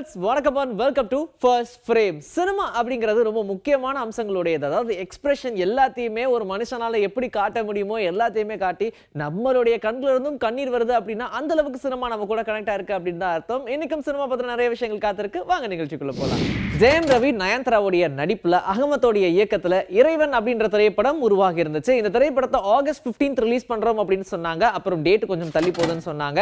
Viewers வணக்கம் and welcome to First Frame. Cinema அப்படிங்கிறது ரொம்ப முக்கியமான அம்சங்களுடையது. அதாவது எக்ஸ்பிரஷன் எல்லாத்தையுமே ஒரு மனுஷனால எப்படி காட்ட முடியுமோ எல்லாத்தையுமே காட்டி நம்மளுடைய கண்ணுல இருந்தும் கண்ணீர் வருது அப்படின்னா அந்த அளவுக்கு சினிமா நம்ம கூட கனெக்ட் ஆயிருக்கு அப்படின்னு தான் அர்த்தம். இன்னைக்கும் சினிமா பத்தின நிறைய விஷயங்கள் காத்திருக்கு. வாங்க நிகழ்ச்சிக்குள்ள போலாம். ஜெயம் ரவி நயன்தாராவுடைய நடிப்புல அகமத்தோடைய இயக்கத்துல இறைவன் அப்படின்ற திரைப்படம் உருவாகி இருந்துச்சு. இந்த திரைப்படத்தை ஆகஸ்ட் 15th ரிலீஸ் பண்றோம் அப்படின்னு சொன்னாங்க. அப்புறம் டேட் கொஞ்சம் தள்ளி போகுதுன்னு சொன்னாங்க.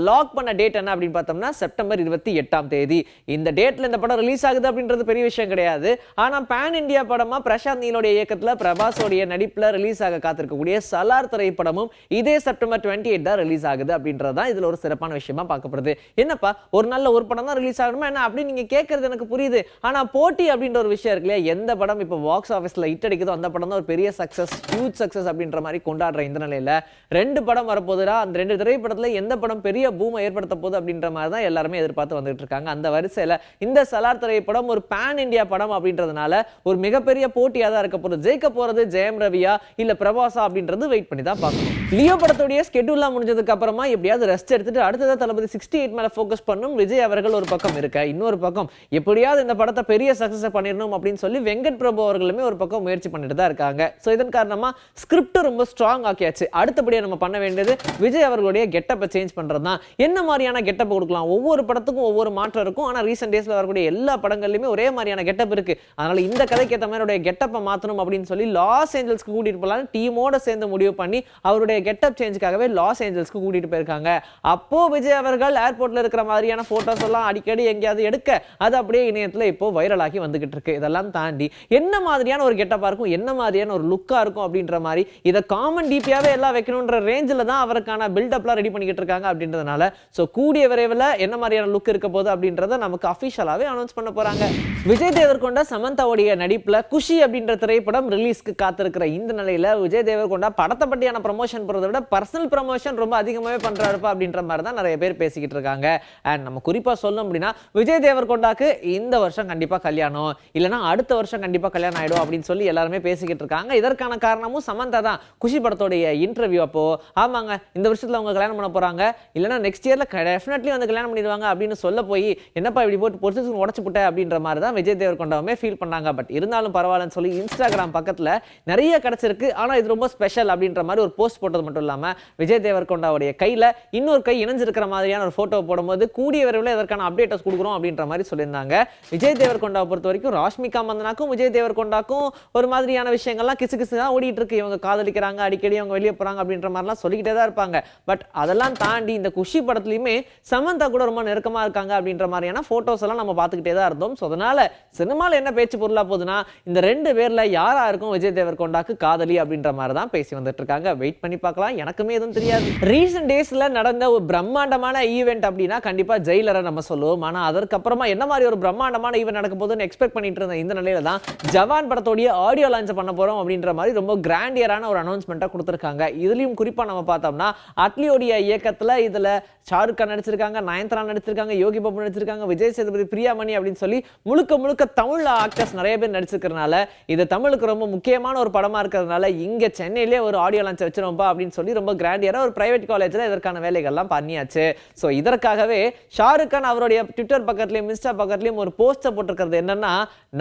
லாக் பண்ண டேட் என்ன அப்படின்னு பார்த்தோம்னா செப்டம்பர் 28ஆம் தேதி. இந்த டேட்ல இந்த படம் ரிலீஸ் ஆகுது அப்படின்றது பெரிய விஷயம் கிடையாது. ஆனா பேன் இந்தியா படமா பிரசாந்த் நீலோட இயக்கத்துல பிரபாஸோடைய நடிப்புல ரிலீஸ் ஆக காத்திருக்கக்கூடிய சலார் திரைப்படமும் இதே செப்டம்பர் 28 தான் ரிலீஸ் ஆகுது அப்படின்றது தான் இதுல ஒரு சிறப்பான விஷயமா பார்க்கப்படுது. என்னப்பா ஒரு நல்ல ஒரு படம் தான் ரிலீஸ் ஆகணுமா என்ன அப்படி நீங்க கேட்கறது எனக்கு புரியுது. ஆனா போட்டி அப்படின்ற ஒரு விஷயம் இருக்கு இல்லையா, எந்த படம் இப்போ பாக்ஸ் ஆஃபீஸ்ல ஹிட் அடிக்குதோ அந்த படம் தான் ஒரு பெரிய சக்சஸ், ஹியூஜ் சக்சஸ் அப்படின்ற மாதிரி கொண்டாடுற இந்த நிலையில ரெண்டு படம் வரப்போகுதுடா, அந்த ரெண்டு திரைப்படத்துல எந்த படம் பெரிய பூமை ஏற்படுத்த போகுது அப்படின்ற மாதிரி தான் எல்லாருமே எதிர்பார்த்து வந்துட்டு இருக்காங்க. அந்த வரிசையில இந்த சலார் திரைப்படம் ஒரு பேன் இந்தியா படம் அப்படின்றதுனால ஒரு மிகப்பெரிய போட்டியா தான் இருக்க போகுது. ஜெயிக்க போறது ஜெயம் ரவியா இல்ல பிரபாஸா அப்படின்றது வெயிட் பண்ணி தான் பார்க்கணும். லியோ படத்துடைய ஸ்கெட்யூல்லாம் முடிஞ்சதுக்கு அப்புறமா எப்படியாவது ரெஸ்ட் எடுத்துட்டு அடுத்ததா தளபதி 68 மேல ஃபோக்கஸ் பண்ணும் விஜய் அவர்கள் ஒரு பக்கம் இருக்க, இன்னொரு பக்கம் எப்படியாவது இந்த படத்தை பெரிய சக்சஸ் பண்ணிடணும் அப்படின்னு சொல்லி வெங்கட் பிரபு அவர்களுமே ஒரு பக்கம் முயற்சி பண்ணிட்டு தான் இருக்காங்க. சோ இதன் காரணமா ஸ்கிரிப்ட் ரொம்ப ஸ்ட்ராங் ஆக்கியாச்சு. அடுத்தபடியா நம்ம பண்ண வேண்டியது விஜய் அவர்களுடைய கெட்டப்பை சேஞ்ச் பண்றது தான். என்ன மாதிரியான கெட்டப் கொடுக்கலாம், ஒவ்வொரு படத்துக்கும் ஒவ்வொரு மாற்றம் இருக்கும். ஆனா ரீசெண்ட் டேஸ்ல வரக்கூடிய எல்லா படங்கள்லயுமே ஒரே மாதிரியான கெட்டப் இருக்கு. அதனால இந்த கதைக்கு ஏற்ற மாதிரி கெட்டப்பை மாத்தணும் அப்படின்னு சொல்லி லாஸ் ஏஞ்சல்ஸ்க்கு கூட்டிட்டு போலாம் டீமோட சேர்ந்து முடிவு பண்ணி அவருடைய கெட்டப் சேஞ்சுக்காகவே லாஸ் ஏஞ்சல்ஸ்க்கு கூட்டிட்டு போயிருக்காங்க. அப்போ விஜய் அவர்கள் ஏர்போர்ட்ல இருக்கிற மாதிரியான போட்டோஸ் எல்லாம் அடிக்கடி எங்கேயாவது எடுக்க அது அப்படியே இணையத்துல இப்போ வைரலாகி வந்துகிட்டு இருக்கு. இதெல்லாம் தாண்டி என்ன மாதிரியான ஒரு கெட்டப்பா இருக்கும், என்ன மாதிரியான ஒரு லுக்கா இருக்கும் அப்படின்ற மாதிரி இதை காமன் டிபியாவே எல்லாம் வைக்கணும்ன்ற ரேஞ்சில் தான் அவருக்கான பில்டப்லாம் ரெடி பண்ணிக்கிட்டு இருக்காங்க அப்படின்றதுனால சோ கூடிய விரைவில் என்ன மாதிரியான லுக் இருக்க போகுது அப்படின்றத நமக்கு அபிஷியலாவே அனௌன்ஸ் பண்ண போறாங்க. விஜய் தேவர்கொண்டா சமந்தாவுடைய நடிப்புல குஷி அப்படின்ற திரைப்படம் ரிலீஸ்க்கு காத்திருக்கிற இந்த நிலையில விஜய் தேவர்கொண்டா படத்தை பற்றியான ப்ரமோஷன் போறதை விட பர்சனல் ப்ரமோஷன் ரொம்ப அதிகமாவே பண்றாருப்பா அப்படின்ற மாதிரி தான் நிறைய பேர் பேசிக்கிட்டு இருக்காங்க. அண்ட் நம்ம குறிப்பா சொல்லணும் அப்படின்னா விஜய் தேவர்கொண்டாக்கு இந்த வருஷம் கண்டிப்பா கல்யாணம் இல்லைன்னா அடுத்த வருஷம் கண்டிப்பா கல்யாணம் ஆயிடும் அப்படின்னு சொல்லி எல்லாருமே பேசிக்கிட்டு இருக்காங்க. இதற்கான காரணமும் சமந்தா தான். குஷி படத்தோடைய இன்டர்வியூ அப்போ ஆமாங்க இந்த வருஷத்துல அவங்க கல்யாணம் பண்ண போறாங்க இல்லைன்னா நெக்ஸ்ட் இயர்ல டெஃபினெட்லி வந்து கல்யாணம் பண்ணிடுவாங்க அப்படின்னு சொல்ல போய் என்னப்பா இப்படி போட்டு பொசிஷன் உடச்சு போட்ட அப்படின்ற மாதிரி தான் விஜய் தேவர்கொண்டாவுமே ஃபீல் பண்ணாங்க. பட் இருந்தாலும் பரவாயில்லன்னு சொல்லி இன்ஸ்டாகிராம் பக்கத்துல நிறைய கிடைச்சிருக்கு. ஆனா இது ரொம்ப ஸ்பெஷல் அப்படின்ற மாதிரி ஒரு போஸ்ட் போட்டது மட்டும் இல்லாம விஜய் தேவர்கொண்டாவுடைய கையில இன்னொரு கை இணைஞ்சிருக்கிற மாதிரியான ஒரு போட்டோ போடும்போது கூடிய விரைவில் இதற்கான அப்டேட்டஸ் கொடுக்குறோம் அப்படின்ற மாதிரி சொல்லியிருந்தாங்க. விஜய் தேவர்கொண்டாவை பொறுத்த வரைக்கும் ராஷ்மிகா மந்தனாக்கும் விஜய் தேவர்கொண்டாக்கும் ஒரு மாதிரியான விஷயங்கள்லாம் கிசு கிசு தான் ஓடிட்டு இருக்கு. இவங்க காதலிக்கிறாங்க, அடிக்கடி அவங்க வெளியே போறாங்க அப்படின்ற மாதிரிலாம் சொல்லிக்கிட்டே தான் இருப்பாங்க. பட் அதெல்லாம் தாண்டி இந்த குஷி படத்துலயுமே சமந்தா கூட ரொம்ப நெருக்கமா இருக்காங்க அப்படின்ற மாதிரியான போட்டோஸ் எல்லாம் நம்ம பார்த்துக்கிட்டே தான் இருந்தோம். ஸோ அதனால சினிமாவில் என்ன பேச்சு பொருளா போகுதுன்னா இந்த ரெண்டு பேர்ல யாரா இருக்கும் விஜய் தேவர்கொண்டாக்கு காதலி அப்படின்ற மாதிரி தான் பேசி வந்துட்டு இருக்காங்க. வெயிட் பண்ணி பார்க்கலாம், எனக்குமே எதுவும் தெரியாது. ரீசெண்ட் டேஸ்ல நடந்த ஒரு பிரம்மாண்டமான ஈவெண்ட் அப்படின்னா கண்டிப்பா ஜெயிலரை நம்ம சொல்லுவோம். ஆனா அதற்கப்புறமா என்ன மாதிரி ஒரு பிரம்மாண்டமான ஈவெண்ட் நடக்க போகுதுன்னு எக்ஸ்பெக்ட் பண்ணிட்டு இருந்த இந்த நிலையில தான் ஜவான் படத்தோடைய ஆடியோ லான்ச் பண்ண போறோம் அப்படின்ற மாதிரி ரொம்ப கிராண்டியரான ஒரு அனௌன்ஸ்மெண்ட்டை கொடுத்திருக்காங்க. இதுலயும் குறிப்பா நம்ம பார்த்தோம்னா அட்லியோடைய இயக்கத்துல இதுல ஷாருக் கான் நடிச்சிருக்காங்க, நயன்தாரா நடிச்சிருக்காங்க, யோகி பாபு நடிச்சிருக்காங்க, விஜய் சேதுபதி, பிரியாமணி அப்படின்னு சொல்லி முழுக்க முழுக்க தமிழ் ஆக்டர்ஸ் நிறைய பேர் நடிச்சிருக்கிறதுனால இது தமிழுக்கு ரொம்ப முக்கியமான ஒரு படமா இருக்கிறதுனால இங்க சென்னையிலே ஒரு ஆடியோ லான்ச் வச்சிருப்பா அப்படின்னு சொல்லி ரொம்ப கிராண்டியரா ஒரு பிரைவேட் காலேஜ்ல இதற்கான வேலைகள்லாம் பண்ணியாச்சு. ஸோ இதற்காகவே ஷாருக் கான் அவருடைய ட்விட்டர் பக்கத்துலயும் இன்ஸ்டா பக்கத்துலயும் ஒரு போஸ்டர் போட்டிருக்கிறது என்னன்னா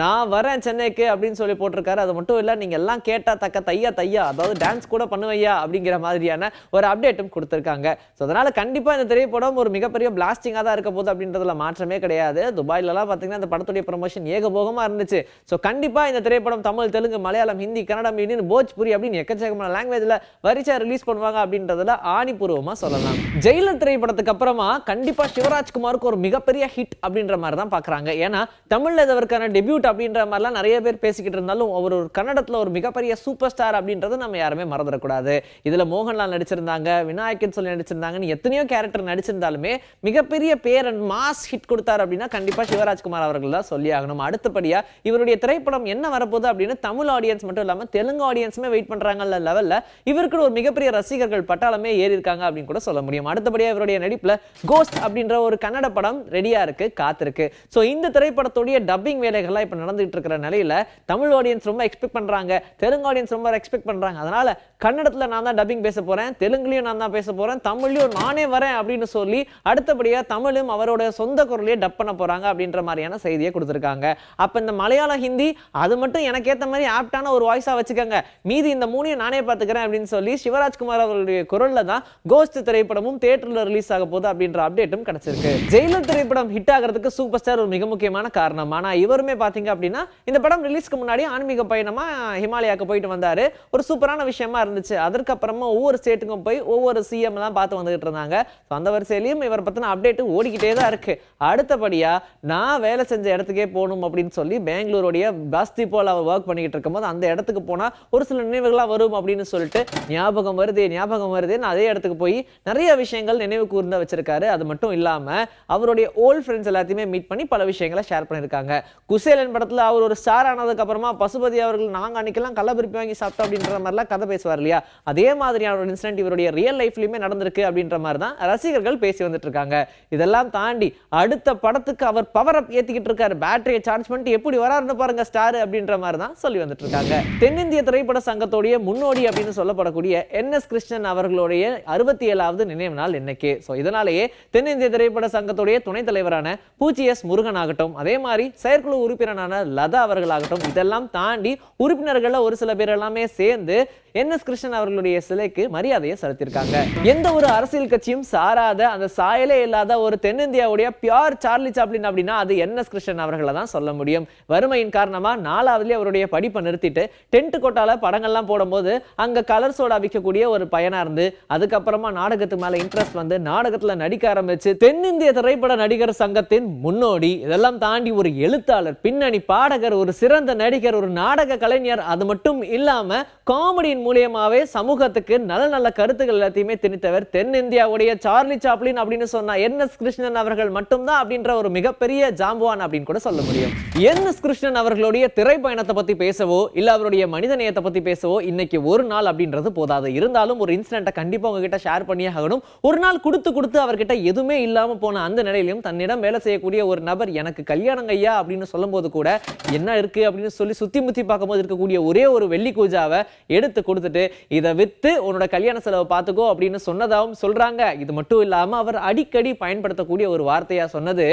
நான் வரேன் சென்னைக்கு அப்படின்னு சொல்லி போட்டிருக்காரு. அது மட்டும் இல்ல நீங்க எல்லாம் கேட்டா தக்க தையா தையா அதாவது டான்ஸ் கூட பண்ணுவையா அப்படிங்கிற மாதிரியான ஒரு அப்டேட்டும் கொடுத்திருக்காங்க. ஸோ அதனால கண்டிப்பா இந்த திரைப்படம் ஒரு மிகப்பெரிய பிளாஸ்டிங்கா தான் இருக்க போகுது அப்படின்றதுல மாற்றமே கிடையாது. துபாயில எல்லாம் பாத்தீங்கன்னா இந்த படத்துடைய ப்ரமோஷன் ஏகபோகமா இருந்துச்சு. ஸோ கண்டிப்பா இந்த திரைப்படம் தமிழ், தெலுங்கு, மலையாளம், ஹிந்தி, கன்னடம், இந்தியன், போஜ்புரி அப்படின்னு எக்கச்சக்கமான லாங்குவேஜ்ல வரிசையா ரிலீஸ் பண்ணுவாங்க அப்படின்றதுல ஆணிபூர்வமா சொல்லலாம். ஜெயிலர் திரைப்படத்துக்கு அப்புறமா கண்டிப்பா சிவராஜ்குமாருக்கு ஒரு மிகப்பெரிய ஹிட் அப்படின்ற மாதிரி தான் பாக்குறாங்க. ஏன்னா தமிழ்ல இதற்கான டெபியூட் அப்படின்ற மாதிரிலாம் நிறைய பேர் பேசிக்கிட்டு இருந்தாலும் அவர் ஒரு கன்னடத்துல ஒரு மிகப்பெரிய சூப்பர் ஸ்டார் அப்படின்றது நம்ம யாருமே மறந்துடக்கூடாது. இதுல மோகன்லால் நடிச்சிருந்தாங்க, விநாயகன் சொல்லி நடிச்சிருந்தாங்கன்னு எத்தனையோ கேரக்டர் நடிச்சிருந்தாலுமே மிகப்பெரிய பேர் அண்ட் மாஸ் ஹிட் கொடுத்தார் அப்படின்னா கண்டிப்பா சிவராஜ்குமார் அவர்கள் தான் சொல்லி ஆகணும். அடுத்தபடியா இவருடைய திரைப்படம் என்ன வரப்போகுது அப்படின்னு தமிழ் ஆடியன்ஸ் மட்டும் இல்லாம தெலுங்கு ஆடியன்ஸுமே வெயிட் பண்றாங்க லெவல்ல இவருக்கு ஒரு மிகப்பெரிய ரசிகர்கள் பட்டாளமே ஏறி இருக்காங்க அப்படின்னு கூட சொல்ல முடியும். அடுத்தபடியா இவருடைய நடிப்புல கோஸ்ட் அப்படின்ற ஒரு கன்னட படம் ரெடியா இருக்கு, காத்திருக்கு. சோ இந்த திரைப்படத்துடைய டப்பிங் வேலைகள்லாம் இப்ப நடந்துட்டு இருக்கிற நிலையில தமிழ் ஆடியன்ஸ் ரொம்ப எக்ஸ்பெக்ட் பண்றாங்க, தெலுங்கு ஆடியன்ஸ் ரொம்ப எக்ஸ்பெக்ட் பண்றாங்க. அதனால கன்னடத்துல நான் தான் டப்பிங் பேச போறேன், தெலுங்குலயும் நான் தான் பேச போறேன், தமிழ்லயும் நானே வரேன் அப்படின்னு சொல்லி அடுத்தபடியா தமிழும் அவரோட சொந்த குரலையே டப் பண்ண போறாங்க அப்படின்ற மாதிரியான செய்தியை கொடுத்திருக்காங்க. அப்ப இந்த மலையாளம், ஹிந்தி அது மட்டும் எனக்கு ஏத்த மாதிரி ஆப்டான ஒரு வாய்ஸா வச்சுக்கோங்க, மீதி இந்த மூணையும் நானே பாத்துக்கிறேன் அப்படின்னு சொல்லி சிவராஜ்குமார் அவர்களுடைய குரல்ல தான் கோஸ்ட் திரைப்படமும் தியேட்டர்ல ரிலீஸ் ஆக போகுது அப்படின்ற அப்டேட்டும் கிடைச்சிருக்கு. ஜெயிலர் திரைப்படம் ஹிட் ஆகிறதுக்கு சூப்பர் ஸ்டார் ஒரு மிக முக்கியமான காரணம். ஆனா இவருமே பாத்தீங்க அப்படின்னா இந்த படம் ரிலீஸ்க்கு முன்னாடி ஆன்மீக பயணமா ஹிமாலயாக்கு போயிட்டு வந்தாரு. ஒரு சூப்பரான விஷயமா இருந்துச்சு. அதற்கு அப்புறமா ஒவ்வொரு ஸ்டேட்டுக்கும் போய் ஒவ்வொரு சிஎம் தான் பார்த்து வந்துட்டு இருந்தாங்க. அந்த வரிசையிலையும் இவர் பத்தின அப்டேட் ஓடிக்கிட்டே தான் இருக்கு. அடுத்தபடியா நான் வேலை செஞ்ச இடத்துக்கே போகணும் அப்படின்னு சொல்லி பெங்களூருடைய பஸ் டிப்போல அவர் ஒர்க் பண்ணிட்டு இருக்கும்போது அந்த இடத்துக்கு போனா ஒரு சில நினைவுகளா வரும் அப்படின்னு சொல்லிட்டு ஞாபகம் வருதேன்னு அதே இடத்துக்கு போய் நிறைய விஷயங்கள் நினைவு கூர்ந்து வச்சிருக்காரு. அது மட்டும் இல்லாம அவருடைய ஓல்ட் ஃப்ரெண்ட்ஸ் எல்லாத்தையுமே மீட் பண்ணி பல விஷயங்களை ஷேர் பண்ணிருக்காங்க. குசேலன் படத்துல அவர் ஒரு ஸ்டார் ஆனதுக்கு அப்புறமா பசுபதி அவர்கள் நாங்க அன்னைக்கெல்லாம் கள்ளப்பருப்பி வாங்கி சாப்பிட்டோம் அப்படின்ற மாதிரிலாம் கதை பேசுவார் இல்லையா, அதே மாதிரியான ஒரு இன்சிடென்ட் இவருடைய ரியல் லைஃப்லயுமே நடந்திருக்கு அப்படின்ற மாதிரி தான் ரசிகர்கள் பேசி வந்துட்டு இருக்காங்க. இதெல்லாம் தாண்டி அடுத்த படத்துக்கு அவர் பவர் அப் ஏத்திக்கிட்டு இருக்காரு. பேட்டரியை சார்ஜ் பண்ணிட்டு எப்படி வராருன்னு பாருங்க ஸ்டார் அப்படின்ற மாதிரி தான் சொல்லி வந்துட்டு இருக்காங்க. தென்னிந்திய திரைப்பட சங்கத்தோடைய முன்னோடி அப்படின்னு சொல்லப்படக்கூடிய என்.எஸ். கிருஷ்ணன் அவர்களுடைய 67வது நினைவு நாள் இன்னைக்கு. இதனாலேயே தென்னிந்திய திரைப்பட சங்கத்துடைய துணைத் தலைவரான பூச்சி எஸ் முருகன் ஆகட்டும், அதே மாதிரி செயற்குழு உறுப்பினரான லதா அவர்கள் ஆகட்டும், இதெல்லாம் தாண்டி உறுப்பினர்கள் ஒரு சில பேர் எல்லாமே சேர்ந்து என்.எஸ். கிருஷ்ணன் அவர்களுடைய சிலைக்கு மரியாதையை செலுத்தியிருக்காங்க. எந்த ஒரு அரசியல் கட்சியும் சாராத அந்த சாயலே இல்லாத ஒரு தென்னிந்தியாவுடைய பியூர் சார்லி சாப்ளின் அப்படின்னா அது என்.எஸ். கிருஷ்ணன் அவர்களை தான் சொல்ல முடியும். வறுமையின் காரணமா 4வதுலயே அவருடைய படிப்பை நிறுத்திட்டு டென்ட் கோட்டால படங்கள்லாம் போடும்போது அங்க கலர் சோடா விற்கக்கூடிய ஒரு பையனா இருந்து அதுக்கப்புறமா நாடகத்துக்கு மேல இன்ட்ரெஸ்ட் வந்து நாடகத்துல நடிக்க ஆரம்பிச்சு தென்னிந்திய திரைப்பட நடிகர் சங்கத்தின் முன்னோடி, இதெல்லாம் தாண்டி ஒரு எழுத்தாளர், பின்னணி பாடகர், ஒரு சிறந்த நடிகர், ஒரு நாடக கலைஞர், அது மட்டும் இல்லாம காமெடியின் மூலியமாவே சமூகத்துக்கு நல்ல நல்ல கருத்துக்கள் எல்லாத்தையுமே திணித்தவர் தென்னிந்தியாவுடைய சார்லி சாப்ளின் அப்படின்னு சொன்னா என்.எஸ். கிருஷ்ணன் அவர்கள் மட்டும்தான் அப்படின்ற ஒரு மிகப்பெரிய ஜாம்பவான் அப்படின்னு கூட சொல்ல முடியும். என்.எஸ். கிருஷ்ணன் அவர்களுடைய திரைப்பயணத்தை பத்தி பேசவோ இல்ல அவருடைய மனிதநேயத்தை பத்தி பேசவோ இன்னைக்கு ஒரு நாள் அப்படின்றது போதாது. இருந்தாலும் ஒரு இன்சிடென்ட்டை கண்டிப்பா உங்ககிட்ட ஷேர் பண்ணியே ஆகணும். ஒரு நாள் கொடுத்து அவர்கிட்ட எதுவுமே இல்லாம போன அந்த நிலையிலும் தன்னிடம் வேலை செய்யக்கூடிய ஒரு நபர் எனக்கு கல்யாணம் ஐயா அப்படின்னு சொல்லும் போது கூட என்ன இருக்கு அப்படின்னு சொல்லி சுத்தி முத்தி பார்க்கும்போது இருக்கக்கூடிய ஒரே ஒரு வெள்ளி கூஜாவை எடுத்து கொடுத்துட்டு இதை வித்து உன்னோட கல்யாண செலவை பார்த்துக்கோ அப்படின்னு சொன்னதாகவும் சொல்றாங்க. இது மட்டும் இல்லாம அவர் அடிக்கடி பயன்படுத்தக்கூடிய ஒரு வார்த்தையா சொன்னது,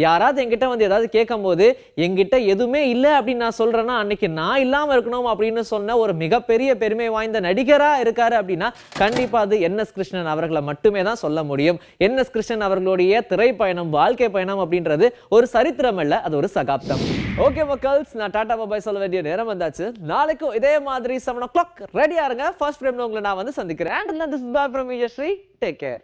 யாராவது என்கிட்ட வந்து ஏதாவது கேட்கும் போது என்கிட்ட எதுவுமே இல்லை அப்படின்னு நான் சொல்றேன்னா அன்னைக்கு நான் இல்லாம இருக்கணும் அப்படின்னு சொன்ன ஒரு மிகப்பெரிய பெருமை வாய்ந்த நடிகரா இருக்காரு அப்படின்னா கண்டிப்பா அது என்.எஸ். கிருஷ்ணன் அவர்களை மட்டுமே தான் சொல்ல முடியும். என்.எஸ். கிருஷ்ணன் அவர்களுடைய திரைப்பயணம், வாழ்க்கை பயணம் அப்படின்றது ஒரு சரித்திரம் இல்ல, அது ஒரு சகாப்தம். ஓகே மக்கள்ஸ், நான் டாடா பாய் சொல்ல வேண்டிய நேரம் வந்தாச்சு. நாளைக்கும் இதே மாதிரி 7 o'clock ரெடியா இருங்க. ஃபர்ஸ்ட் ஃப்ரேம்ல உங்களை நான் வந்து சந்திக்கிறேன். And this is bye from me, Yashri. Take care.